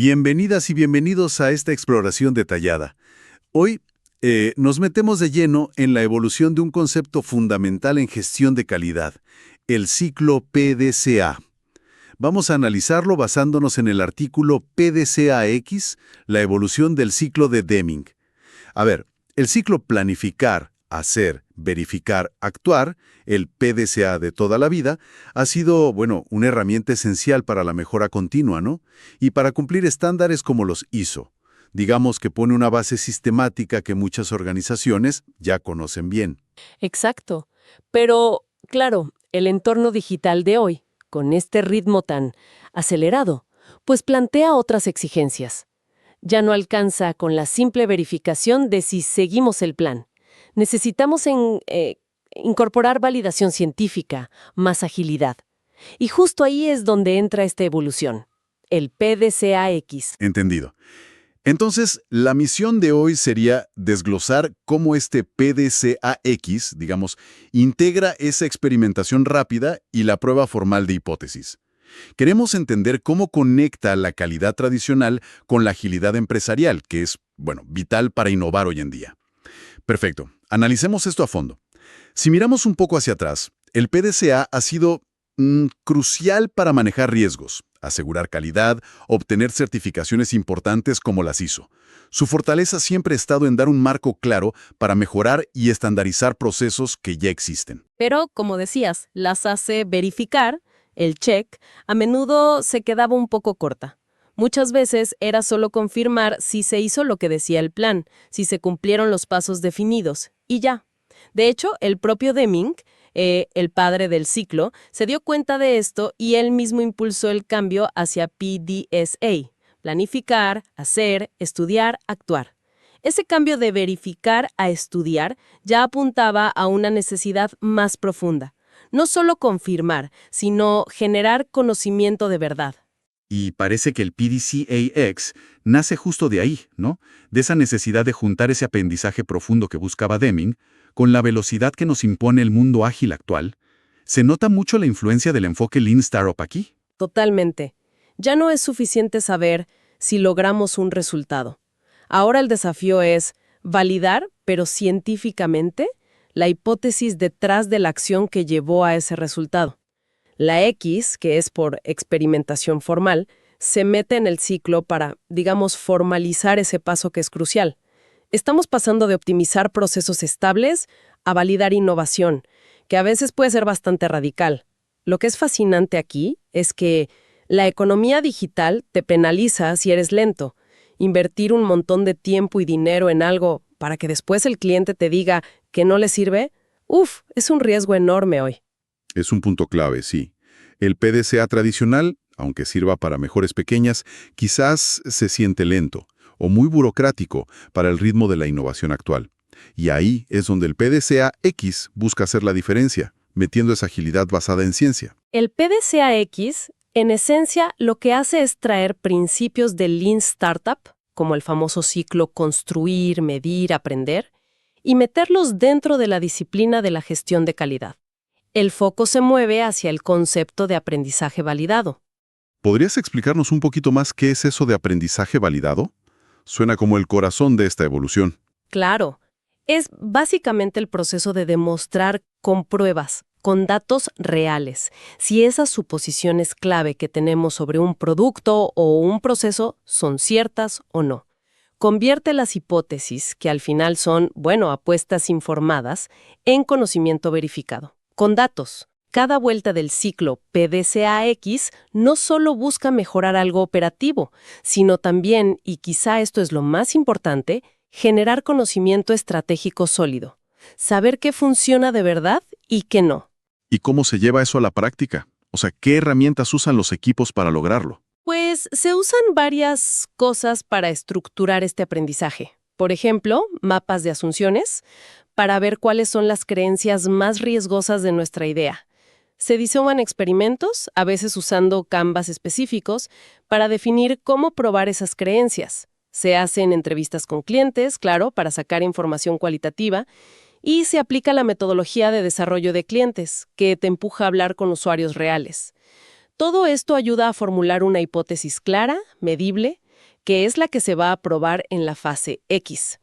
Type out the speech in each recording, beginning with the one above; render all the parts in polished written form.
Bienvenidas y bienvenidos a esta exploración detallada. Hoy nos metemos de lleno en la evolución de un concepto fundamental en gestión de calidad, el ciclo PDCA. Vamos a analizarlo basándonos en el artículo PDCA-X, la evolución del ciclo de Deming. A ver, el ciclo planificar, hacer, verificar, actuar, el PDCA de toda la vida, ha sido, una herramienta esencial para la mejora continua, ¿no? Y para cumplir estándares como los ISO. Digamos que pone una base sistemática que muchas organizaciones ya conocen bien. Exacto. Pero, claro, el entorno digital de hoy, con este ritmo tan acelerado, pues plantea otras exigencias. Ya no alcanza con la simple verificación de si seguimos el plan. Necesitamos incorporar validación científica, más agilidad. Y justo ahí es donde entra esta evolución, el PDCA-X. Entendido. Entonces, la misión de hoy sería desglosar cómo este PDCA-X, digamos, integra esa experimentación rápida y la prueba formal de hipótesis. Queremos entender cómo conecta la calidad tradicional con la agilidad empresarial, que es, vital para innovar hoy en día. Perfecto. Analicemos esto a fondo. Si miramos un poco hacia atrás, el PDCA ha sido crucial para manejar riesgos, asegurar calidad, obtener certificaciones importantes como las ISO. Su fortaleza siempre ha estado en dar un marco claro para mejorar y estandarizar procesos que ya existen. Pero, como decías, las hace verificar, el check, a menudo se quedaba un poco corta. Muchas veces era solo confirmar si se hizo lo que decía el plan, si se cumplieron los pasos definidos, y ya. De hecho, el propio Deming, el padre del ciclo, se dio cuenta de esto y él mismo impulsó el cambio hacia PDSA, planificar, hacer, estudiar, actuar. Ese cambio de verificar a estudiar ya apuntaba a una necesidad más profunda. No solo confirmar, sino generar conocimiento de verdad. Y parece que el PDCA-X nace justo de ahí, ¿no? De esa necesidad de juntar ese aprendizaje profundo que buscaba Deming con la velocidad que nos impone el mundo ágil actual. ¿Se nota mucho la influencia del enfoque Lean Startup aquí? Totalmente. Ya no es suficiente saber si logramos un resultado. Ahora el desafío es validar, pero científicamente, la hipótesis detrás de la acción que llevó a ese resultado. La X, que es por experimentación formal, se mete en el ciclo para, formalizar ese paso que es crucial. Estamos pasando de optimizar procesos estables a validar innovación, que a veces puede ser bastante radical. Lo que es fascinante aquí es que la economía digital te penaliza si eres lento. Invertir un montón de tiempo y dinero en algo para que después el cliente te diga que no le sirve, es un riesgo enorme hoy. Es un punto clave, sí. El PDCA tradicional, aunque sirva para mejores pequeñas, quizás se siente lento o muy burocrático para el ritmo de la innovación actual. Y ahí es donde el PDCA-X busca hacer la diferencia, metiendo esa agilidad basada en ciencia. El PDCA-X, en esencia, lo que hace es traer principios del Lean Startup, como el famoso ciclo construir, medir, aprender, y meterlos dentro de la disciplina de la gestión de calidad. El foco se mueve hacia el concepto de aprendizaje validado. ¿Podrías explicarnos un poquito más qué es eso de aprendizaje validado? Suena como el corazón de esta evolución. Claro, es básicamente el proceso de demostrar con pruebas, con datos reales, si esas suposiciones clave que tenemos sobre un producto o un proceso son ciertas o no. Convierte las hipótesis, que al final son, apuestas informadas, en conocimiento verificado. Con datos, cada vuelta del ciclo PDCA-X no solo busca mejorar algo operativo, sino también, y quizá esto es lo más importante, generar conocimiento estratégico sólido. Saber qué funciona de verdad y qué no. ¿Y cómo se lleva eso a la práctica? O sea, ¿qué herramientas usan los equipos para lograrlo? Pues se usan varias cosas para estructurar este aprendizaje. Por ejemplo, mapas de asunciones, para ver cuáles son las creencias más riesgosas de nuestra idea. Se diseñan experimentos, a veces usando canvas específicos, para definir cómo probar esas creencias. Se hacen entrevistas con clientes, claro, para sacar información cualitativa, y se aplica la metodología de desarrollo de clientes, que te empuja a hablar con usuarios reales. Todo esto ayuda a formular una hipótesis clara, medible, que es la que se va a probar en la fase X.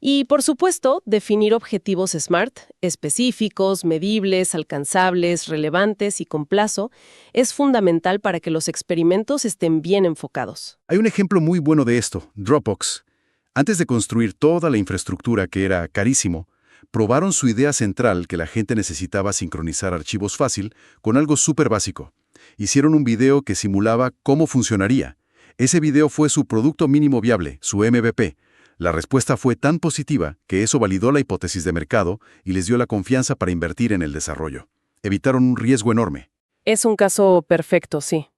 Y, por supuesto, definir objetivos SMART, específicos, medibles, alcanzables, relevantes y con plazo, es fundamental para que los experimentos estén bien enfocados. Hay un ejemplo muy bueno de esto, Dropbox. Antes de construir toda la infraestructura, que era carísimo, probaron su idea central, que la gente necesitaba sincronizar archivos fácil, con algo súper básico. Hicieron un video que simulaba cómo funcionaría. Ese video fue su producto mínimo viable, su MVP. La respuesta fue tan positiva que eso validó la hipótesis de mercado y les dio la confianza para invertir en el desarrollo. Evitaron un riesgo enorme. Es un caso perfecto, sí.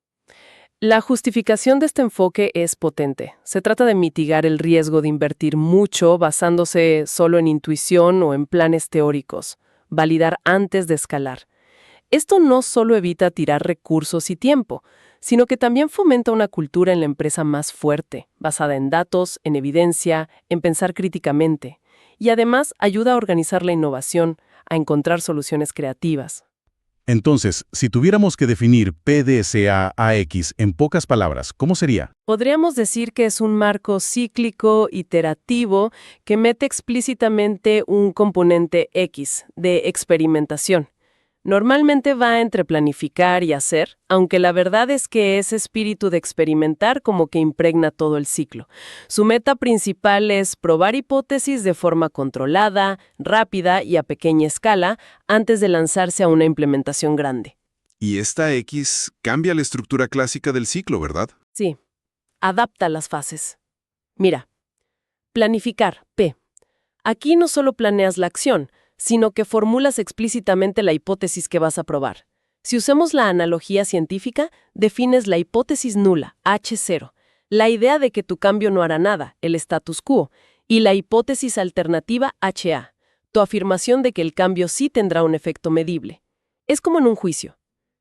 La justificación de este enfoque es potente. Se trata de mitigar el riesgo de invertir mucho basándose solo en intuición o en planes teóricos, validar antes de escalar. Esto no solo evita tirar recursos y tiempo, sino que también fomenta una cultura en la empresa más fuerte, basada en datos, en evidencia, en pensar críticamente, y además ayuda a organizar la innovación, a encontrar soluciones creativas. Entonces, si tuviéramos que definir PDCA-AX en pocas palabras, ¿cómo sería? Podríamos decir que es un marco cíclico, iterativo, que mete explícitamente un componente X de experimentación. Normalmente va entre planificar y hacer, aunque la verdad es que ese espíritu de experimentar como que impregna todo el ciclo. Su meta principal es probar hipótesis de forma controlada, rápida y a pequeña escala antes de lanzarse a una implementación grande. Y esta X cambia la estructura clásica del ciclo, ¿verdad? Sí, adapta las fases. Mira, planificar, P. Aquí no solo planeas la acción, sino que formulas explícitamente la hipótesis que vas a probar. Si usamos la analogía científica, defines la hipótesis nula, H0, la idea de que tu cambio no hará nada, el status quo, y la hipótesis alternativa, HA, tu afirmación de que el cambio sí tendrá un efecto medible. Es como en un juicio.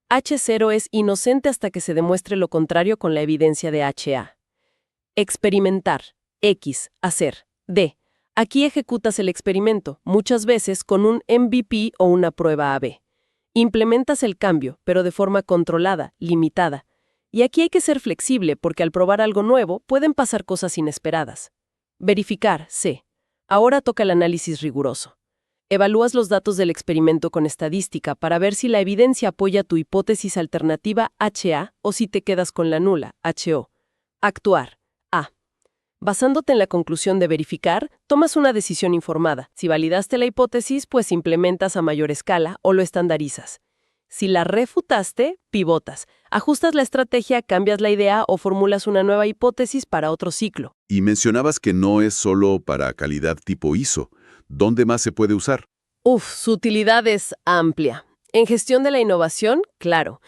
H0 es inocente hasta que se demuestre lo contrario con la evidencia de HA. Experimentar, X, hacer, D. Aquí ejecutas el experimento, muchas veces con un MVP o una prueba A/B. Implementas el cambio, pero de forma controlada, limitada. Y aquí hay que ser flexible porque al probar algo nuevo pueden pasar cosas inesperadas. Verificar, C. Ahora toca el análisis riguroso. Evalúas los datos del experimento con estadística para ver si la evidencia apoya tu hipótesis alternativa HA o si te quedas con la nula, HO. Actuar, A. Basándote en la conclusión de verificar, tomas una decisión informada. Si validaste la hipótesis, pues implementas a mayor escala o lo estandarizas. Si la refutaste, pivotas. Ajustas la estrategia, cambias la idea o formulas una nueva hipótesis para otro ciclo. Y mencionabas que no es solo para calidad tipo ISO. ¿Dónde más se puede usar? Su utilidad es amplia. En gestión de la innovación, claro.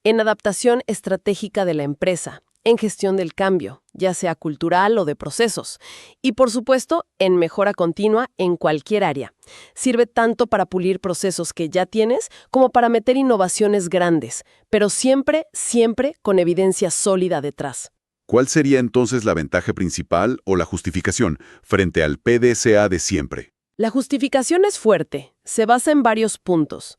En adaptación estratégica de la empresa. En gestión del cambio, ya sea cultural o de procesos. Y, por supuesto, en mejora continua en cualquier área. Sirve tanto para pulir procesos que ya tienes como para meter innovaciones grandes, pero siempre, siempre con evidencia sólida detrás. ¿Cuál sería entonces la ventaja principal o la justificación frente al PDCA de siempre? La justificación es fuerte. Se basa en varios puntos.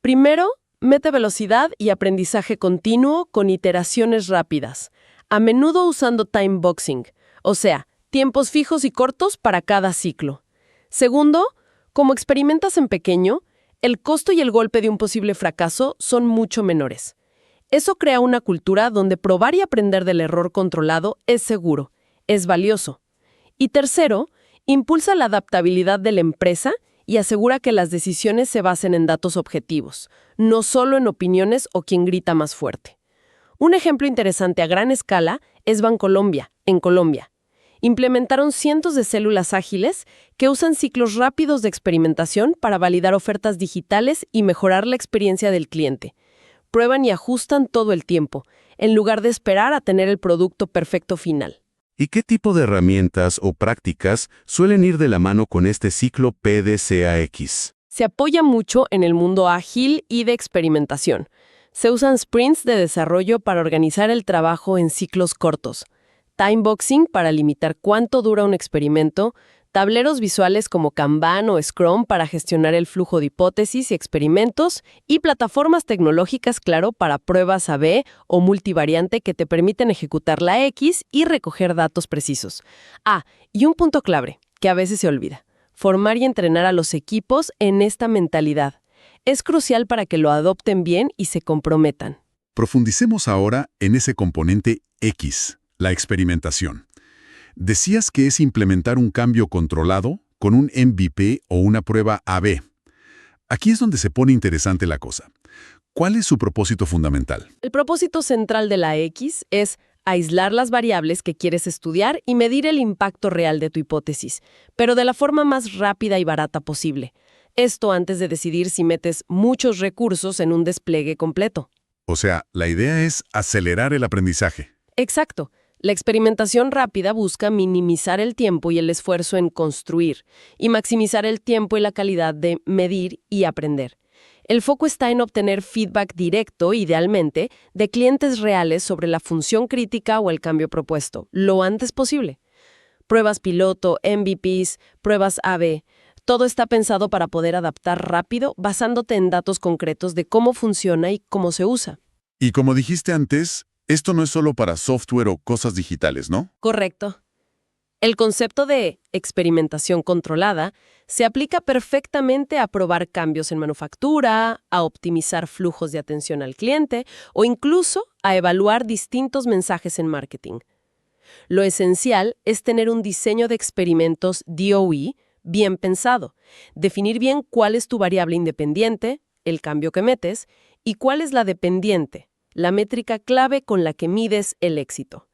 Primero, mete velocidad y aprendizaje continuo con iteraciones rápidas, a menudo usando time boxing, o sea, tiempos fijos y cortos para cada ciclo. Segundo, como experimentas en pequeño, el costo y el golpe de un posible fracaso son mucho menores. Eso crea una cultura donde probar y aprender del error controlado es seguro, es valioso. Y tercero, impulsa la adaptabilidad de la empresa y asegura que las decisiones se basen en datos objetivos, no solo en opiniones o quien grita más fuerte. Un ejemplo interesante a gran escala es Bancolombia, en Colombia. Implementaron cientos de células ágiles que usan ciclos rápidos de experimentación para validar ofertas digitales y mejorar la experiencia del cliente. Prueban y ajustan todo el tiempo, en lugar de esperar a tener el producto perfecto final. ¿Y qué tipo de herramientas o prácticas suelen ir de la mano con este ciclo PDCA-X? Se apoya mucho en el mundo ágil y de experimentación. Se usan sprints de desarrollo para organizar el trabajo en ciclos cortos, timeboxing para limitar cuánto dura un experimento, tableros visuales como Kanban o Scrum para gestionar el flujo de hipótesis y experimentos, y plataformas tecnológicas, claro, para pruebas A/B o multivariante que te permiten ejecutar la X y recoger datos precisos. Y un punto clave, que a veces se olvida: formar y entrenar a los equipos en esta mentalidad. Es crucial para que lo adopten bien y se comprometan. Profundicemos ahora en ese componente X, la experimentación. Decías que es implementar un cambio controlado con un MVP o una prueba A/B. Aquí es donde se pone interesante la cosa. ¿Cuál es su propósito fundamental? El propósito central de la X es aislar las variables que quieres estudiar y medir el impacto real de tu hipótesis, pero de la forma más rápida y barata posible. Esto antes de decidir si metes muchos recursos en un despliegue completo. O sea, la idea es acelerar el aprendizaje. Exacto. La experimentación rápida busca minimizar el tiempo y el esfuerzo en construir y maximizar el tiempo y la calidad de medir y aprender. El foco está en obtener feedback directo, idealmente, de clientes reales sobre la función crítica o el cambio propuesto, lo antes posible. Pruebas piloto, MVPs, pruebas A/B, todo está pensado para poder adaptar rápido basándote en datos concretos de cómo funciona y cómo se usa. Y como dijiste antes, esto no es solo para software o cosas digitales, ¿no? Correcto. El concepto de experimentación controlada se aplica perfectamente a probar cambios en manufactura, a optimizar flujos de atención al cliente o incluso a evaluar distintos mensajes en marketing. Lo esencial es tener un diseño de experimentos DOE bien pensado, definir bien cuál es tu variable independiente, el cambio que metes, y cuál es la dependiente, la métrica clave con la que mides el éxito.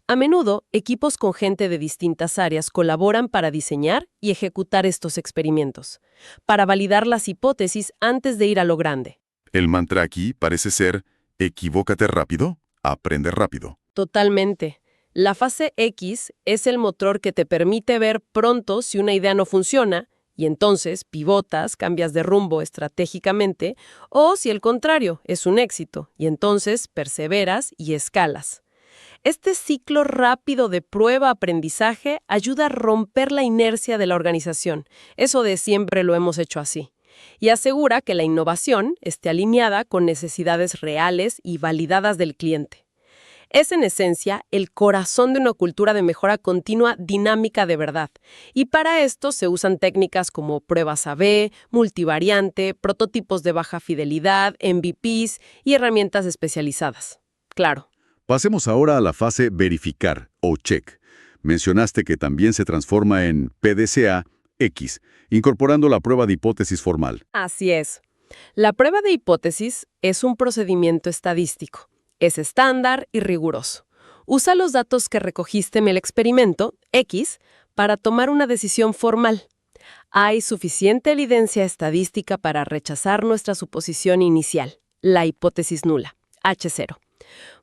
A menudo, equipos con gente de distintas áreas colaboran para diseñar y ejecutar estos experimentos, para validar las hipótesis antes de ir a lo grande. El mantra aquí parece ser: equivócate rápido, aprende rápido. Totalmente. La fase X es el motor que te permite ver pronto si una idea no funciona, y entonces pivotas, cambias de rumbo estratégicamente, o si el contrario es un éxito, y entonces perseveras y escalas. Este ciclo rápido de prueba-aprendizaje ayuda a romper la inercia de la organización, eso de siempre lo hemos hecho así, y asegura que la innovación esté alineada con necesidades reales y validadas del cliente. Es en esencia el corazón de una cultura de mejora continua dinámica de verdad, y para esto se usan técnicas como pruebas A/B, multivariante, prototipos de baja fidelidad, MVPs y herramientas especializadas. Claro. Pasemos ahora a la fase verificar o check. Mencionaste que también se transforma en PDCA-X, incorporando la prueba de hipótesis formal. Así es. La prueba de hipótesis es un procedimiento estadístico. Es estándar y riguroso. Usa los datos que recogiste en el experimento, X, para tomar una decisión formal. Hay suficiente evidencia estadística para rechazar nuestra suposición inicial, la hipótesis nula, H0.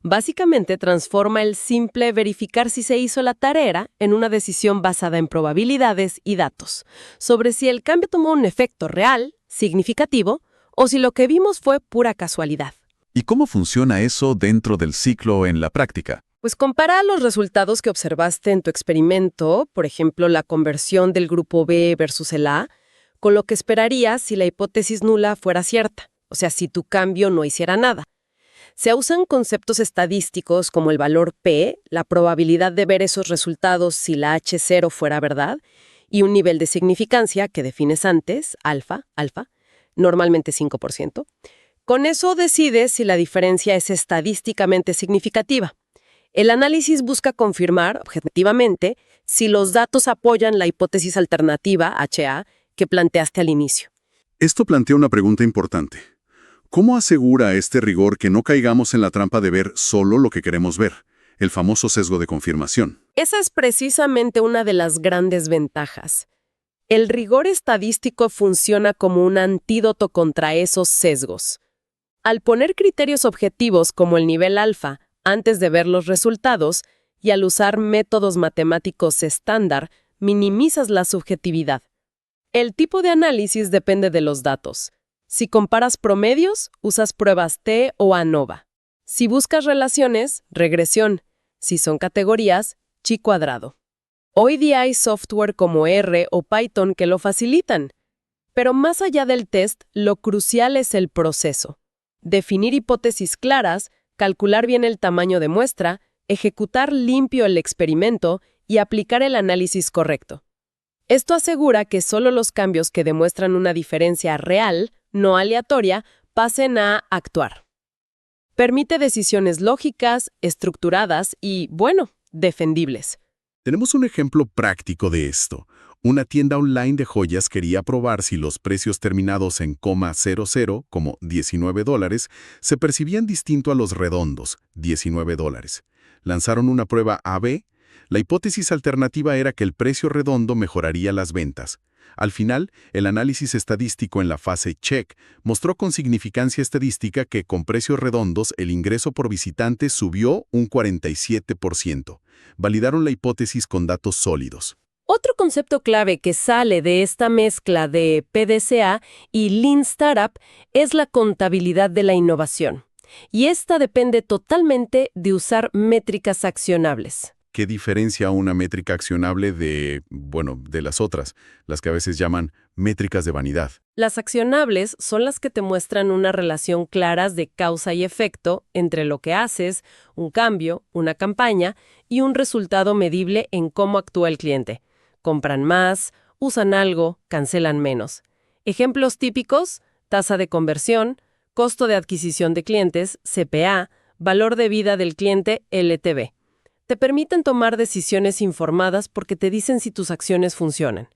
Básicamente transforma el simple verificar si se hizo la tarea en una decisión basada en probabilidades y datos, sobre si el cambio tomó un efecto real, significativo, o si lo que vimos fue pura casualidad. ¿Y cómo funciona eso dentro del ciclo en la práctica? Pues compara los resultados que observaste en tu experimento, por ejemplo, la conversión del grupo B versus el A, con lo que esperarías si la hipótesis nula fuera cierta, o sea, si tu cambio no hiciera nada. Se usan conceptos estadísticos como el valor P, la probabilidad de ver esos resultados si la H0 fuera verdad, y un nivel de significancia que defines antes, alfa, normalmente 5%. Con eso decides si la diferencia es estadísticamente significativa. El análisis busca confirmar, objetivamente, si los datos apoyan la hipótesis alternativa, HA, que planteaste al inicio. Esto plantea una pregunta importante. ¿Cómo asegura este rigor que no caigamos en la trampa de ver solo lo que queremos ver, el famoso sesgo de confirmación? Esa es precisamente una de las grandes ventajas. El rigor estadístico funciona como un antídoto contra esos sesgos. Al poner criterios objetivos como el nivel alfa antes de ver los resultados y al usar métodos matemáticos estándar, minimizas la subjetividad. El tipo de análisis depende de los datos. Si comparas promedios, usas pruebas T o ANOVA. Si buscas relaciones, regresión. Si son categorías, chi cuadrado. Hoy día hay software como R o Python que lo facilitan. Pero más allá del test, lo crucial es el proceso. Definir hipótesis claras, calcular bien el tamaño de muestra, ejecutar limpio el experimento y aplicar el análisis correcto. Esto asegura que solo los cambios que demuestran una diferencia real, no aleatoria, pasen a actuar. Permite decisiones lógicas, estructuradas y, bueno, defendibles. Tenemos un ejemplo práctico de esto. Una tienda online de joyas quería probar si los precios terminados en $00, como $19, se percibían distinto a los redondos, $19. Lanzaron una prueba A/B. La hipótesis alternativa era que el precio redondo mejoraría las ventas. Al final, el análisis estadístico en la fase check mostró con significancia estadística que con precios redondos el ingreso por visitante subió un 47%. Validaron la hipótesis con datos sólidos. Otro concepto clave que sale de esta mezcla de PDCA y Lean Startup es la contabilidad de la innovación. Y esta depende totalmente de usar métricas accionables. ¿Qué diferencia una métrica accionable de las otras, las que a veces llaman métricas de vanidad? Las accionables son las que te muestran una relación clara de causa y efecto entre lo que haces, un cambio, una campaña y un resultado medible en cómo actúa el cliente. Compran más, usan algo, cancelan menos. Ejemplos típicos: tasa de conversión, costo de adquisición de clientes, CPA, valor de vida del cliente, LTV. Te permiten tomar decisiones informadas porque te dicen si tus acciones funcionan.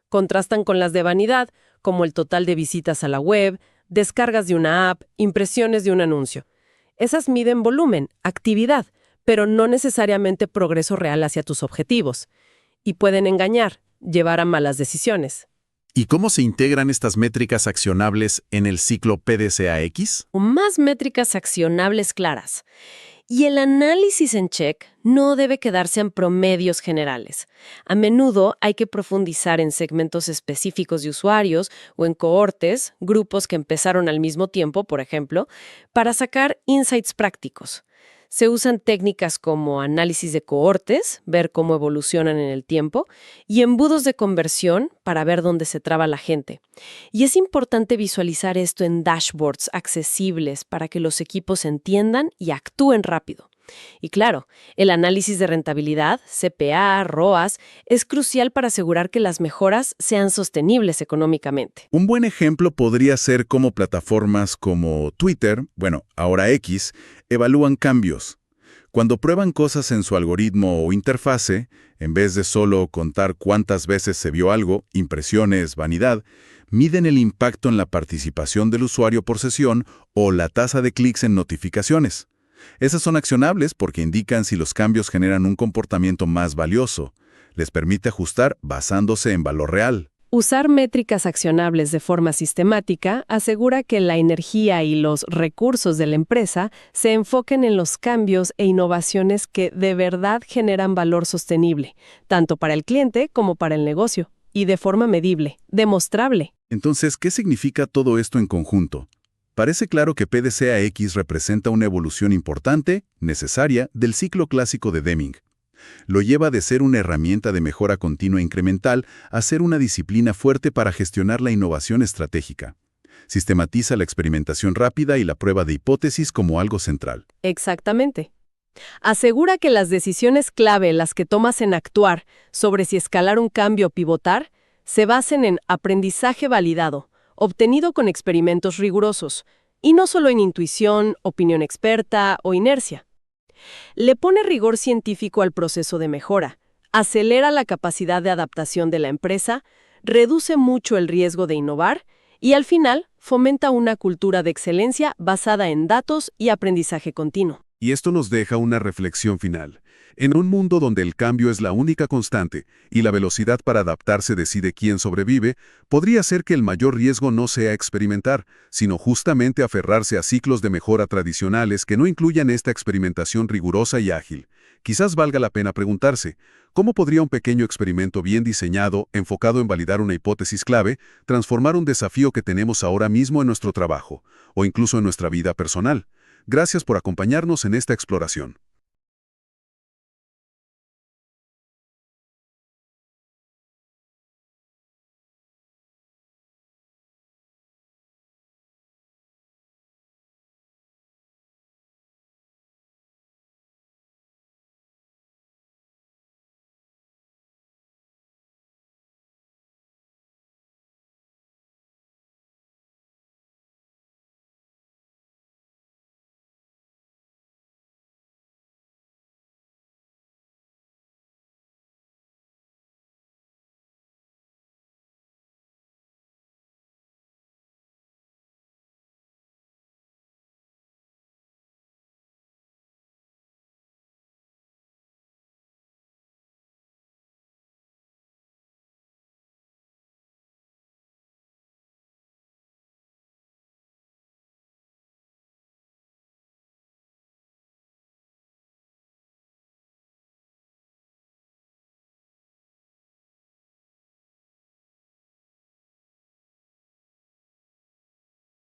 Contrastan con las de vanidad, como el total de visitas a la web, descargas de una app, impresiones de un anuncio. Esas miden volumen, actividad, pero no necesariamente progreso real hacia tus objetivos. Y pueden engañar, llevar a malas decisiones. ¿Y cómo se integran estas métricas accionables en el ciclo PDCA-X? O más métricas accionables claras. Y el análisis en check no debe quedarse en promedios generales. A menudo hay que profundizar en segmentos específicos de usuarios o en cohortes, grupos que empezaron al mismo tiempo, por ejemplo, para sacar insights prácticos. Se usan técnicas como análisis de cohortes, ver cómo evolucionan en el tiempo, y embudos de conversión para ver dónde se traba la gente. Y es importante visualizar esto en dashboards accesibles para que los equipos entiendan y actúen rápido. Y claro, el análisis de rentabilidad, CPA, ROAS, es crucial para asegurar que las mejoras sean sostenibles económicamente. Un buen ejemplo podría ser cómo plataformas como Twitter, ahora X, evalúan cambios. Cuando prueban cosas en su algoritmo o interfase, en vez de solo contar cuántas veces se vio algo, impresiones, vanidad, miden el impacto en la participación del usuario por sesión o la tasa de clics en notificaciones. Esas son accionables porque indican si los cambios generan un comportamiento más valioso. Les permite ajustar basándose en valor real. Usar métricas accionables de forma sistemática asegura que la energía y los recursos de la empresa se enfoquen en los cambios e innovaciones que de verdad generan valor sostenible, tanto para el cliente como para el negocio, y de forma medible, demostrable. Entonces, ¿qué significa todo esto en conjunto? Parece claro que PDCA-X representa una evolución importante, necesaria, del ciclo clásico de Deming. Lo lleva de ser una herramienta de mejora continua incremental a ser una disciplina fuerte para gestionar la innovación estratégica. Sistematiza la experimentación rápida y la prueba de hipótesis como algo central. Exactamente. Asegura que las decisiones clave, las que tomas en actuar sobre si escalar un cambio o pivotar, se basen en aprendizaje validado, obtenido con experimentos rigurosos, y no solo en intuición, opinión experta o inercia. Le pone rigor científico al proceso de mejora, acelera la capacidad de adaptación de la empresa, reduce mucho el riesgo de innovar y al final fomenta una cultura de excelencia basada en datos y aprendizaje continuo. Y esto nos deja una reflexión final. En un mundo donde el cambio es la única constante y la velocidad para adaptarse decide quién sobrevive, podría ser que el mayor riesgo no sea experimentar, sino justamente aferrarse a ciclos de mejora tradicionales que no incluyan esta experimentación rigurosa y ágil. Quizás valga la pena preguntarse, ¿cómo podría un pequeño experimento bien diseñado, enfocado en validar una hipótesis clave, transformar un desafío que tenemos ahora mismo en nuestro trabajo, o incluso en nuestra vida personal? Gracias por acompañarnos en esta exploración.